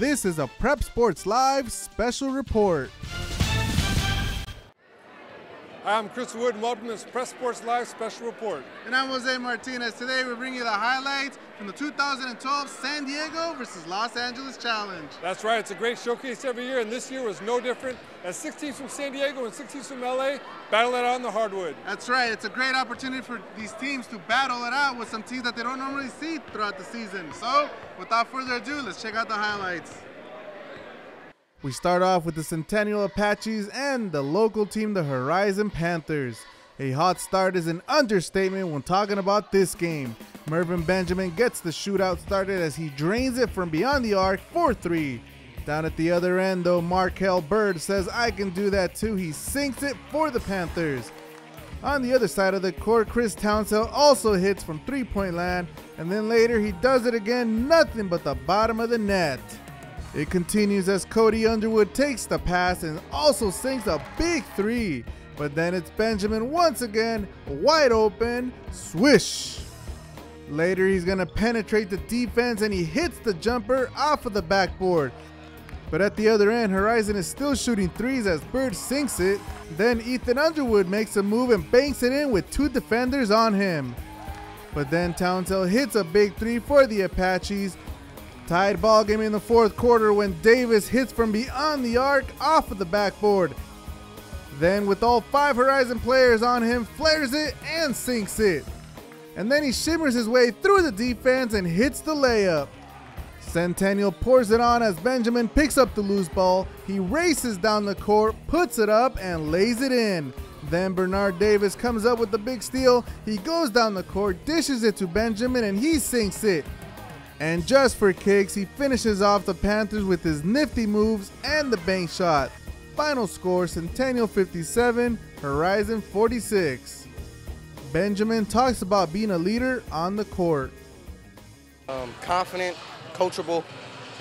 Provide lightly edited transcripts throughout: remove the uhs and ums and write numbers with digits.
This is a Prep Sports Live special report. I'm Chris Wood, and welcome to this Prep Sports Live special report. And I'm Jose Martinez. Today we bring you the highlights from the 2012 San Diego versus Los Angeles Challenge. That's right, it's a great showcase every year, and this year was no different, as 6 teams from San Diego and 6 teams from LA battle it out on the hardwood. That's right, it's a great opportunity for these teams to battle it out with some teams that they don't normally see throughout the season. So, without further ado, let's check out the highlights. We start off with the Centennial Apaches and the local team, the Horizon Panthers. A hot start is an understatement when talking about this game. Mervin Benjamin gets the shootout started as he drains it from beyond the arc for 3. Down at the other end though, Markel Bird says, "I can do that too." He sinks it for the Panthers. On the other side of the court, Chris Townsend also hits from 3-point land, and then later he does it again, nothing but the bottom of the net. It continues as Cody Underwood takes the pass and also sinks a big 3. But then it's Benjamin once again, wide open, swish. Later he's going to penetrate the defense and he hits the jumper off of the backboard. But at the other end, Horizon is still shooting 3s as Bird sinks it. Then Ethan Underwood makes a move and banks it in with 2 defenders on him. But then Townsend hits a big 3 for the Apaches. Tied ball game in the 4th quarter when Davis hits from beyond the arc off of the backboard. Then with all 5 Horizon players on him, flares it and sinks it. And then he shimmers his way through the defense and hits the layup. Centennial pours it on as Benjamin picks up the loose ball. He races down the court, puts it up and lays it in. Then Bernard Davis comes up with the big steal. He goes down the court, dishes it to Benjamin and he sinks it. And just for kicks, he finishes off the Panthers with his nifty moves and the bank shot. Final score, Centennial 57, Horizon 46. Benjamin talks about being a leader on the court. Confident, coachable,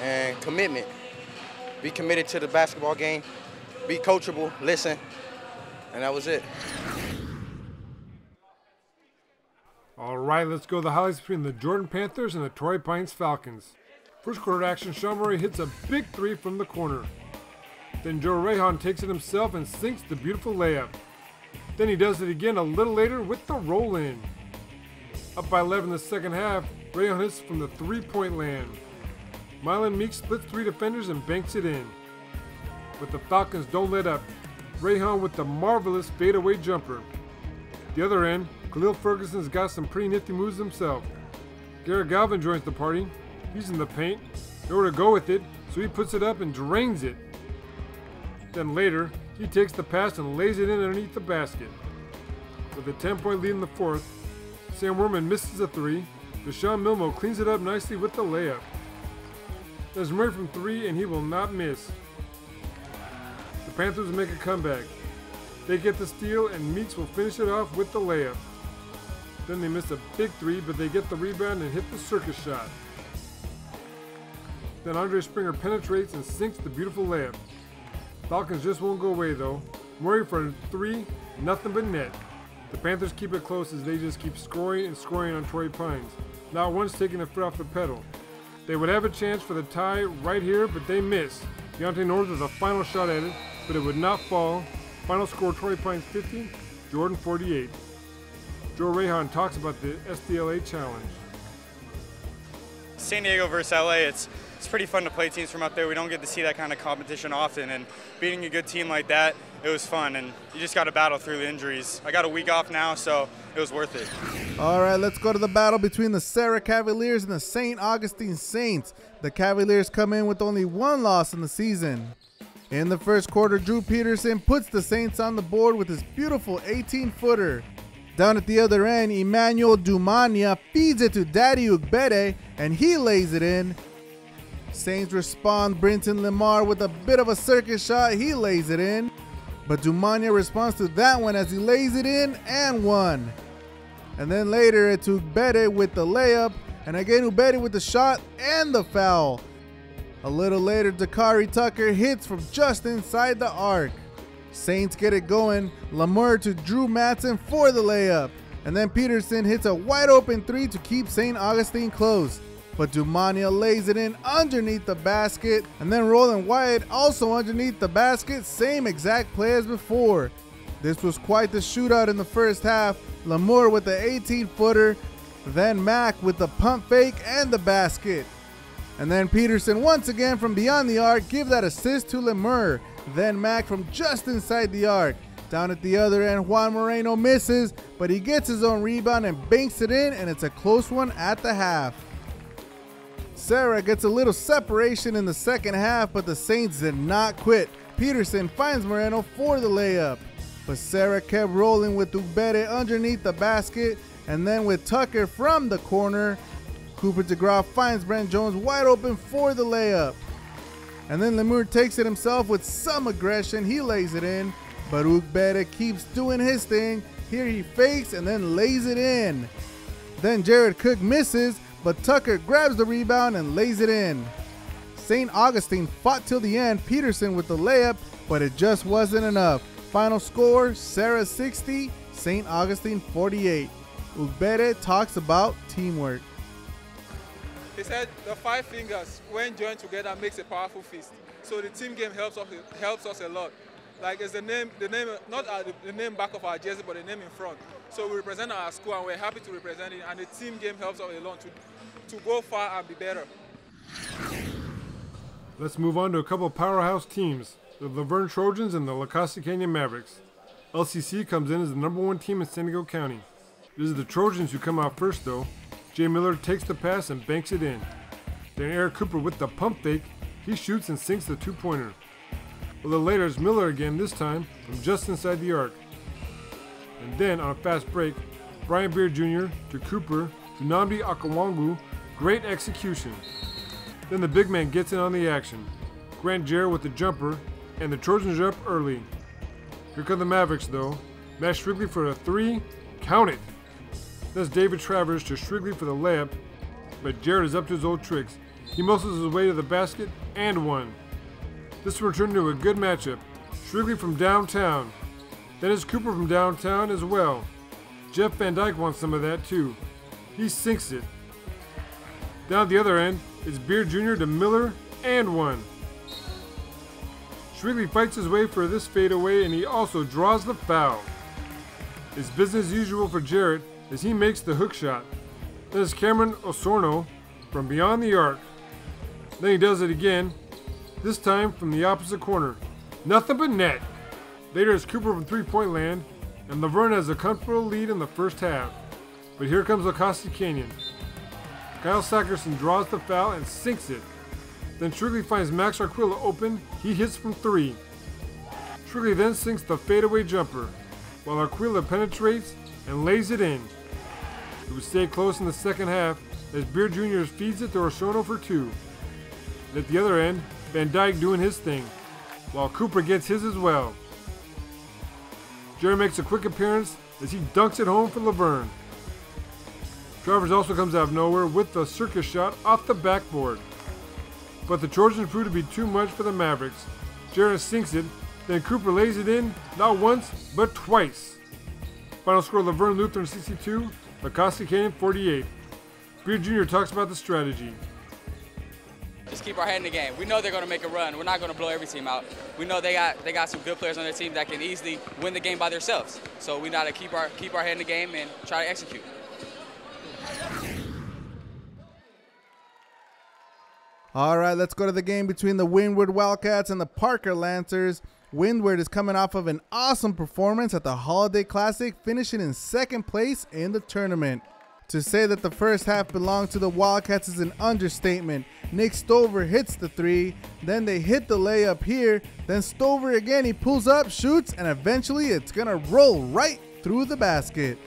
and commitment. Be committed to the basketball game, be coachable, listen, and that was it. All right, let's go to the highlights between the Jordan Panthers and the Torrey Pines Falcons. First quarter action, Sean Murray hits a big 3 from the corner. Then Joe Rehan takes it himself and sinks the beautiful layup. Then he does it again a little later with the roll-in. Up by 11 in the second half, Rehan hits from the 3-point land. Mylan Meek splits 3 defenders and banks it in. But the Falcons don't let up. Rehan with the marvelous fadeaway jumper. The other end, Khalil Ferguson's got some pretty nifty moves himself. Garrett Galvin joins the party. He's in the paint, nowhere to go with it, so he puts it up and drains it. Then later, he takes the pass and lays it in underneath the basket. With a 10-point lead in the 4th, Sam Werman misses a 3. Deshaun Milmo cleans it up nicely with the layup. There's Murray from 3 and he will not miss. The Panthers make a comeback. They get the steal and Meeks will finish it off with the layup. Then they miss a big 3, but they get the rebound and hit the circus shot. Then Andre Springer penetrates and sinks the beautiful layup. Falcons just won't go away though. Murray for a 3, nothing but net. The Panthers keep it close as they just keep scoring and scoring on Torrey Pines, not once taking the foot off the pedal. They would have a chance for the tie right here, but they miss. Deontay Norris with a final shot at it, but it would not fall. Final score, Torrey Pines 50, Jordan 48. Joe Rehan talks about the SDLA challenge. San Diego versus LA, it's pretty fun to play teams from up there. We don't get to see that kind of competition often, and beating a good team like that, it was fun, and you just got to battle through the injuries. I got a week off now, so it was worth it. All right, let's go to the battle between the Serra Cavaliers and the St. Augustine Saints. The Cavaliers come in with only 1 loss in the season. In the first quarter, Drew Peterson puts the Saints on the board with his beautiful 18-footer. Down at the other end, Emmanuel Dumania feeds it to Daddy Ugbede, and he lays it in. Saints respond, Brenton Lamar with a bit of a circus shot, he lays it in. But Dumania responds to that one as he lays it in and one. And then later it's Ugbede with the layup, and again Ugbede with the shot and the foul. A little later, Dakari Tucker hits from just inside the arc. Saints get it going, Lamar to Drew Matson for the layup. And then Peterson hits a wide open 3 to keep St. Augustine close. but Dumania lays it in underneath the basket, and then Roland Wyatt also underneath the basket, same exact play as before. This was quite the shootout in the first half. Lamour with the 18-footer, then Mack with the pump fake and the basket. And then Peterson once again from beyond the arc, give that assist to Lamour. Then Mack from just inside the arc. Down at the other end, Juan Moreno misses, but he gets his own rebound and banks it in, and it's a close one at the half. Serra gets a little separation in the second half, but the Saints did not quit. Peterson finds Moreno for the layup, but Serra kept rolling with Ubere underneath the basket, and then with Tucker from the corner, Cooper DeGraw finds Brent Jones wide open for the layup. And then Lamour takes it himself with some aggression, he lays it in, but Ubere keeps doing his thing. Here he fakes and then lays it in. Then Jared Cook misses, but Tucker grabs the rebound and lays it in. St. Augustine fought till the end, Peterson with the layup, but it just wasn't enough. Final score, Serra 60, St. Augustine 48. Ubere talks about teamwork. He said the 5 fingers, when joined together, makes a powerful fist. So the team game helps us a lot. Like it's the name, not the name back of our jersey, but the name in front. So we represent our school, and we're happy to represent it. And the team game helps us a lot to go far and be better. Let's move on to a couple of powerhouse teams, the Laverne Trojans and the La Costa Canyon Mavericks. LCC comes in as the #1 team in San Diego County. This is the Trojans who come out first though. Jay Miller takes the pass and banks it in. Then Eric Cooper with the pump fake, he shoots and sinks the 2-pointer. A little later it's Miller again, this time from just inside the arc. And then on a fast break, Brian Beard Jr. to Cooper to Nnamdi Akawangu, great execution. Then the big man gets in on the action. Grant Jarrett with the jumper, and the Trojans are up early. Here come the Mavericks though. Matt Strigley for a 3, count it. That's David Travers to Strigley for the layup, but Jarrett is up to his old tricks. He muscles his way to the basket and one. This will turn into a good matchup. Strigley from downtown. Then it's Cooper from downtown as well. Jeff Van Dyke wants some of that too. He sinks it. Down at the other end, it's Beard Jr. to Miller and one. Strigley fights his way for this fadeaway, and he also draws the foul. It's business as usual for Jarrett as he makes the hook shot. Then it's Cameron Osorno from beyond the arc. Then he does it again, this time from the opposite corner. Nothing but net. Later it's Cooper from three-point land, and Laverne has a comfortable lead in the first half. But here comes La Costa Canyon. Kyle Sackerson draws the foul and sinks it. Then Strigley finds Max Arquilla open, he hits from 3. Strigley then sinks the fadeaway jumper, while Arquilla penetrates and lays it in. It would stay close in the second half as Beard Jr. feeds it to Osorno for 2. And at the other end, Van Dyke doing his thing, while Cooper gets his as well. Jerry makes a quick appearance as he dunks it home for Laverne. Travers also comes out of nowhere with the circus shot off the backboard. But the Trojans prove to be too much for the Mavericks. Jared sinks it, then Cooper lays it in, not once, but twice. Final score, Laverne Lutheran 62, La Costa Canyon 48. Beard Jr. talks about the strategy. Just keep our head in the game. We know they're going to make a run. We're not going to blow every team out. We know they got some good players on their team that can easily win the game by themselves. So we got to keep our head in the game and try to execute. All right, let's go to the game between the Windward Wildcats and the Parker Lancers. Windward is coming off of an awesome performance at the Holiday Classic, finishing in second place in the tournament. To say that the first half belonged to the Wildcats is an understatement. Nick Stover hits the 3, then they hit the layup here, then Stover again, he pulls up, shoots, and eventually it's gonna roll right through the basket.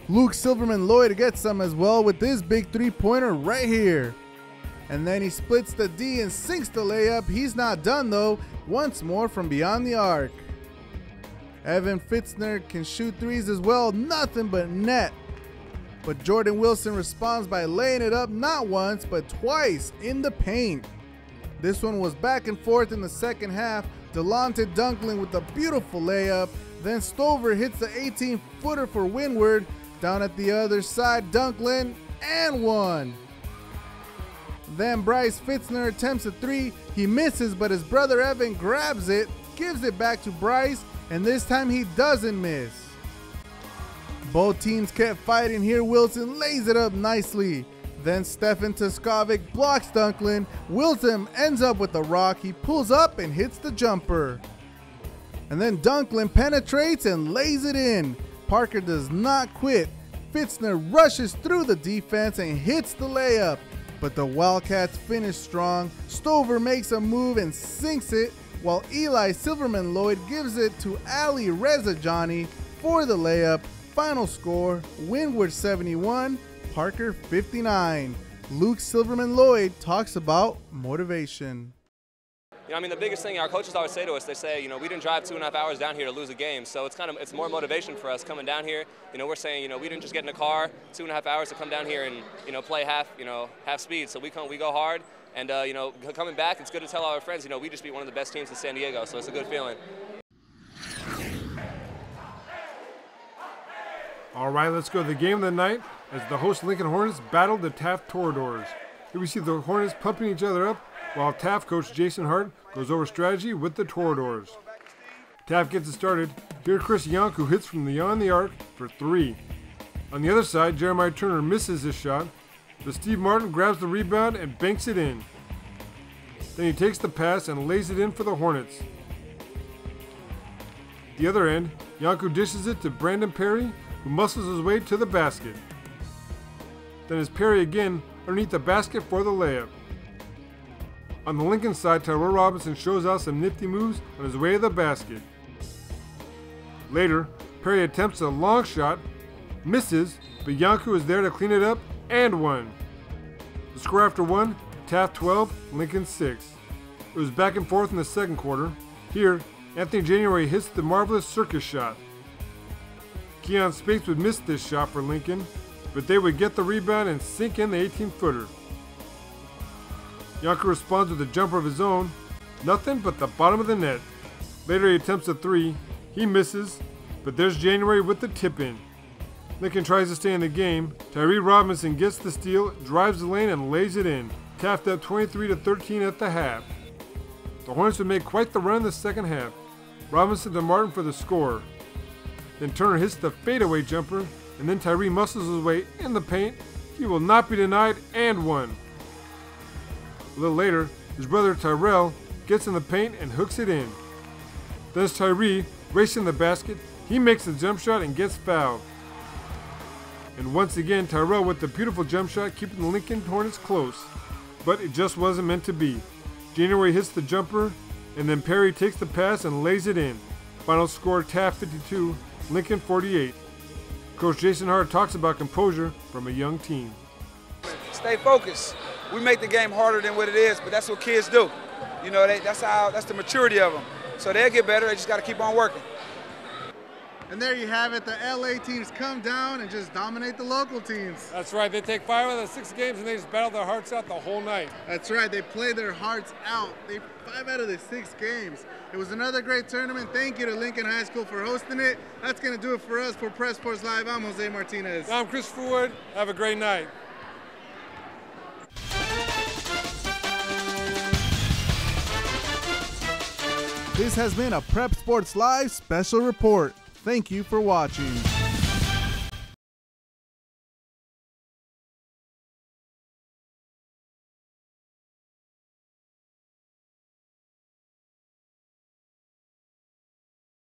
Luke Silverman Lloyd gets some as well with this big 3-pointer right here. And then he splits the D and sinks the layup. He's not done though, once more from beyond the arc. Evan Fitzner can shoot threes as well, nothing but net. But Jordan Wilson responds by laying it up not once, but twice in the paint. This one was back and forth in the second half. Delonte Dunkling with a beautiful layup. Then Stover hits the 18-footer for Windward. Down at the other side, Dunkling and one. Then Bryce Fitzner attempts a three. He misses, but his brother Evan grabs it, gives it back to Bryce, and this time he doesn't miss. Both teams kept fighting here. Wilson lays it up nicely. Then Stefan Tuskovic blocks Dunklin. Wilson ends up with the rock. He pulls up and hits the jumper. And then Dunklin penetrates and lays it in. Parker does not quit. Fitzner rushes through the defense and hits the layup. But the Wildcats finish strong. Stover makes a move and sinks it, while Eli Silverman Lloyd gives it to Ali Rezajani for the layup. Final score, Windward 71, Parker 59. Luke Silverman Lloyd talks about motivation. You know, I mean, the biggest thing our coaches always say to us, they say, you know, we didn't drive 2.5 hours down here to lose a game, so it's more motivation for us coming down here. You know, we're saying, you know, we didn't just get in a car 2.5 hours to come down here and, you know, play half speed. So we go hard, and you know, coming back, it's good to tell our friends, you know, we just beat one of the best teams in San Diego, so it's a good feeling. All right, let's go to the game of the night as the host Lincoln Hornets battle the Taft Toradors. Here we see the Hornets pumping each other up while Taft coach Jason Hart goes over strategy with the Toradors. Taft gets it started. Here Chris Yanku hits from beyond the arc for three. On the other side, Jeremiah Turner misses his shot, but Steve Martin grabs the rebound and banks it in. Then he takes the pass and lays it in for the Hornets. At the other end, Yanku dishes it to Brandon Perry, who muscles his way to the basket. Then it's Perry again underneath the basket for the layup. On the Lincoln side, Tyrell Robinson shows out some nifty moves on his way to the basket. Later, Perry attempts a long shot, misses, but Yanku is there to clean it up and one. The score after one, Taft 12, Lincoln 6. It was back and forth in the second quarter. Here, Anthony January hits the marvelous circus shot. Keon Spates would miss this shot for Lincoln, but they would get the rebound and sink in the 18-footer. Yanku responds with a jumper of his own, nothing but the bottom of the net. Later he attempts a three, he misses, but there's January with the tip-in. Lincoln tries to stay in the game. Tyree Robinson gets the steal, drives the lane, and lays it in. Taft up 23-13 at the half. The Hornets would make quite the run in the second half. Robinson to Martin for the score. Then Turner hits the fadeaway jumper, and then Tyree muscles his way in the paint. He will not be denied, and one. A little later, his brother Tyrell gets in the paint and hooks it in. Then it's Tyree racing the basket. He makes the jump shot and gets fouled. And once again, Tyrell with the beautiful jump shot, keeping the Lincoln Hornets close. But it just wasn't meant to be. January hits the jumper, and then Perry takes the pass and lays it in. Final score, Taft 52, Lincoln 48. Coach Jason Hart talks about composure from a young team. Stay focused. We make the game harder than what it is, but that's what kids do. You know, that's the maturity of them. So they'll get better. They just got to keep on working. And there you have it. The LA teams come down and just dominate the local teams. That's right. They take 5 out of the 6 games and they just battle their hearts out the whole night. That's right. They play their hearts out. 5 out of the 6 games. It was another great tournament. Thank you to Lincoln High School for hosting it. That's going to do it for us. For Press Sports Live, I'm Jose Martinez. I'm Christopher Wood. Have a great night. This has been a Prep Sports Live special report. Thank you for watching.